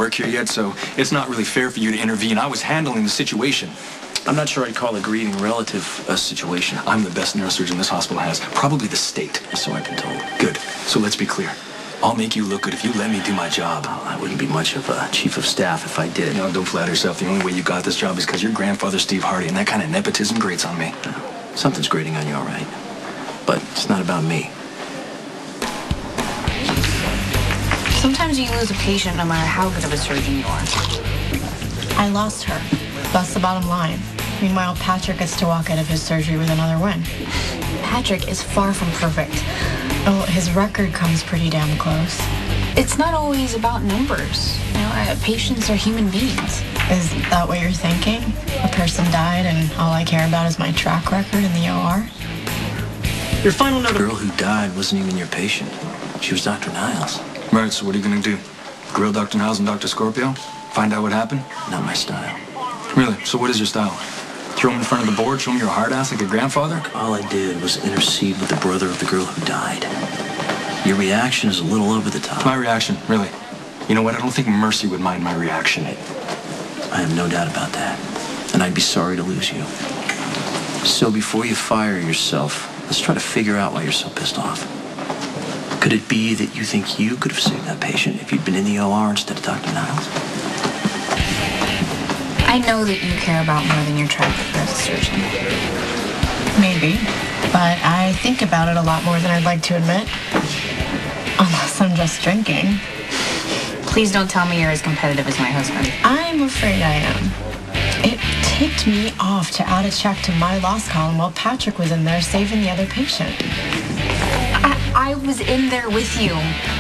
work here yet, so it's not really fair for you to intervene. I was handling the situation. I'm not sure I'd call a grieving relative a situation. I'm the best neurosurgeon this hospital has, probably the state. So I've been told. Good. So let's be clear. I'll make you look good if you let me do my job. Well, I wouldn't be much of a chief of staff if I did. No, don't flatter yourself. The only way you got this job is because your grandfather's Steve Hardy, and that kind of nepotism grates on me. Something's grating on you, all right. But it's not about me. Sometimes you lose a patient no matter how good of a surgeon you are. I lost her. That's the bottom line. Meanwhile, Patrick gets to walk out of his surgery with another win. Patrick is far from perfect. Oh, his record comes pretty damn close. It's not always about numbers. You know, patients are human beings. Is that what you're thinking? A person died and all I care about is my track record in the OR? Your final note. The girl who died wasn't even your patient. She was Dr. Niles. Right, so what are you gonna do? Grill Dr. Niles and Dr. Scorpio? Find out what happened? Not my style. Really? So what is your style? Throw him in front of the board, show him you're a hard ass like your grandfather? All I did was intercede with the brother of the girl who died. Your reaction is a little over the top. My reaction, really? You know what? I don't think Mercy would mind my reaction. I have no doubt about that. And I'd be sorry to lose you. So before you fire yourself, let's try to figure out why you're so pissed off. Could it be that you think you could have saved that patient if you'd been in the OR instead of Dr. Niles? I know that you care about more than your track record as a surgeon. Maybe, but I think about it a lot more than I'd like to admit. Unless I'm just drinking. Please don't tell me you're as competitive as my husband. I'm afraid I am. It ticked me off to add a check to my loss column while Patrick was in there saving the other patient. I was in there with you.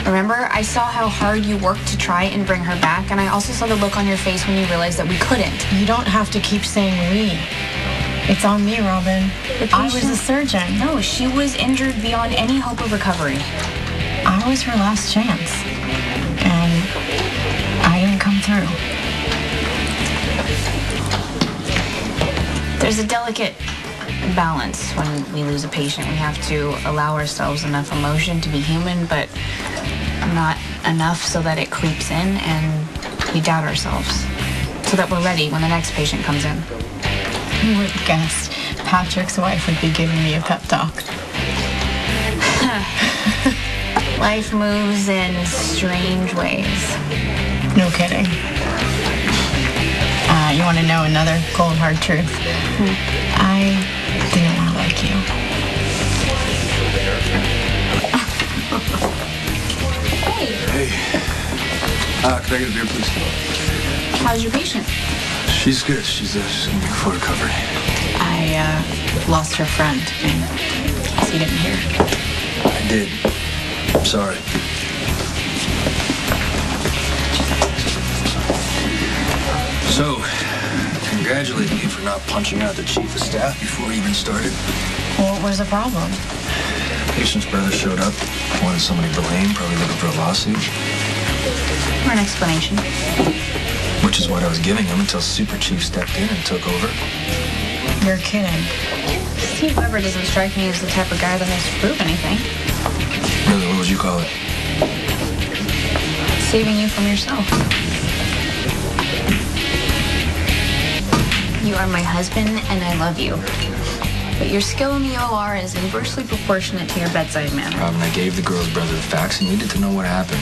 Remember? I saw how hard you worked to try and bring her back, and I also saw the look on your face when you realized that we couldn't. You don't have to keep saying we. It's on me, Robin. I was a surgeon. No, she was injured beyond any hope of recovery. I was her last chance. And I didn't come through. There's a delicate balance when we lose a patient. We have to allow ourselves enough emotion to be human, but not enough so that it creeps in and we doubt ourselves, so that we're ready when the next patient comes in. Who would have guessed Patrick's wife would be giving me a pep talk? Life moves in strange ways. No kidding. You want to know another cold, hard truth? I didn't want to like you. Hey. Can I get a beer, please? How's your patient? She's good. She's gonna be full recovery. I lost her friend, and he didn't hear. I did. I'm sorry. So, congratulate me for not punching out the chief of staff before we even started. What was the problem? Patient's brother showed up, wanted somebody to blame, probably looking for a lawsuit. Or an explanation. Which is what I was giving him until Super Chief stepped in and took over. You're kidding. Steve Weber doesn't strike me as the type of guy that has to prove anything. Really, what would you call it? Saving you from yourself. You are my husband, and I love you. But your skill in the OR is inversely proportionate to your bedside manner. Robin, I gave the girl's brother the facts. He needed to know what happened.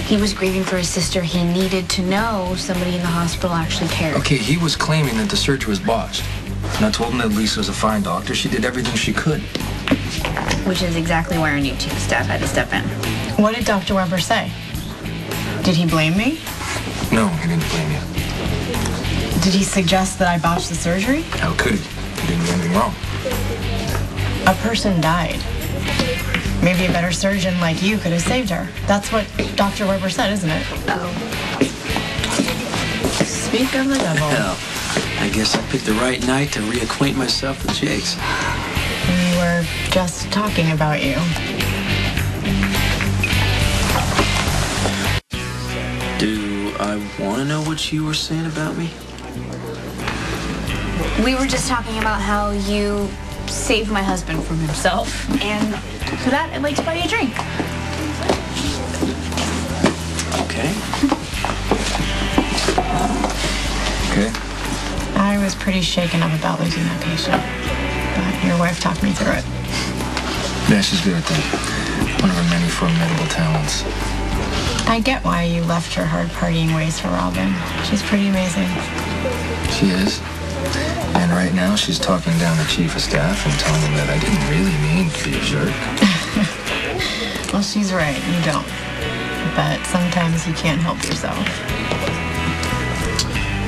He was grieving for his sister. He needed to know somebody in the hospital actually cared. Okay, he was claiming that the surgery was botched. And I told him that Lisa was a fine doctor. She did everything she could. Which is exactly why our new chief of staff had to step in. What did Dr. Weber say? Did he blame me? No, he didn't blame you. Did he suggest that I botched the surgery? How could he? He didn't do anything wrong. A person died. Maybe a better surgeon like you could have saved her. That's what Dr. Weber said, isn't it? Oh. Speak of the devil. Hell, I guess I picked the right night to reacquaint myself with Jakes. We were just talking about you. Do I want to know what you were saying about me? We were just talking about how you saved my husband from himself. And for that, I'd like to buy you a drink. Okay. was pretty shaken up about losing that patient. But your wife talked me through it. Yeah, she's good at that. One of her many formidable talents. I get why you left your hard partying ways for Robin. She's pretty amazing. She is. And right now, she's talking down the chief of staff and telling him that I didn't really mean to be a jerk. Well, she's right. You don't. But sometimes you can't help yourself.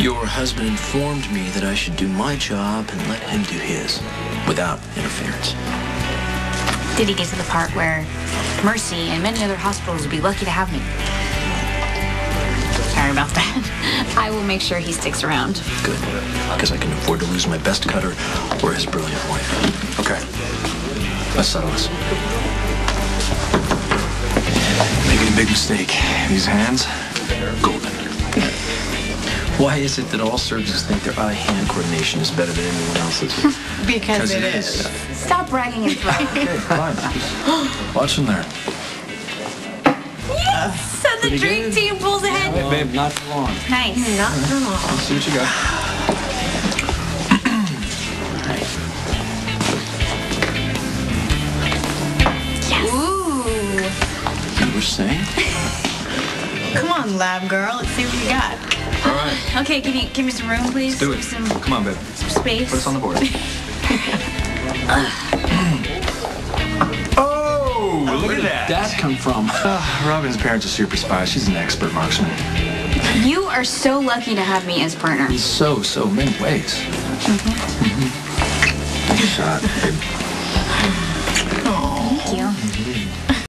Your husband informed me that I should do my job and let him do his, without interference. Did he get to the part where Mercy and many other hospitals would be lucky to have me? Sorry about that. I will make sure he sticks around. Good, because I can afford to lose my best cutter or his brilliant wife. Okay. Let's settle this. Making a big mistake. These hands, golden. Why is it that all surgeons think their eye-hand coordination is better than anyone else's? Because it is. Stop bragging and throwing. Okay, fine. Watch and learn. So the dream team pulls ahead. Hey, babe, not for long. Nice. Not for long. Let's see what you got. Yes. Ooh. You were saying? Come on, lab girl. Let's see what you got. All right. Okay, give me some room, please. Do it. Some Come on, babe. space. Put us on the board. Oh, look at that. That come from? Robin's parents are super spies. She's an expert marksman. You are so lucky to have me as partner. In so many ways. Good shot, babe.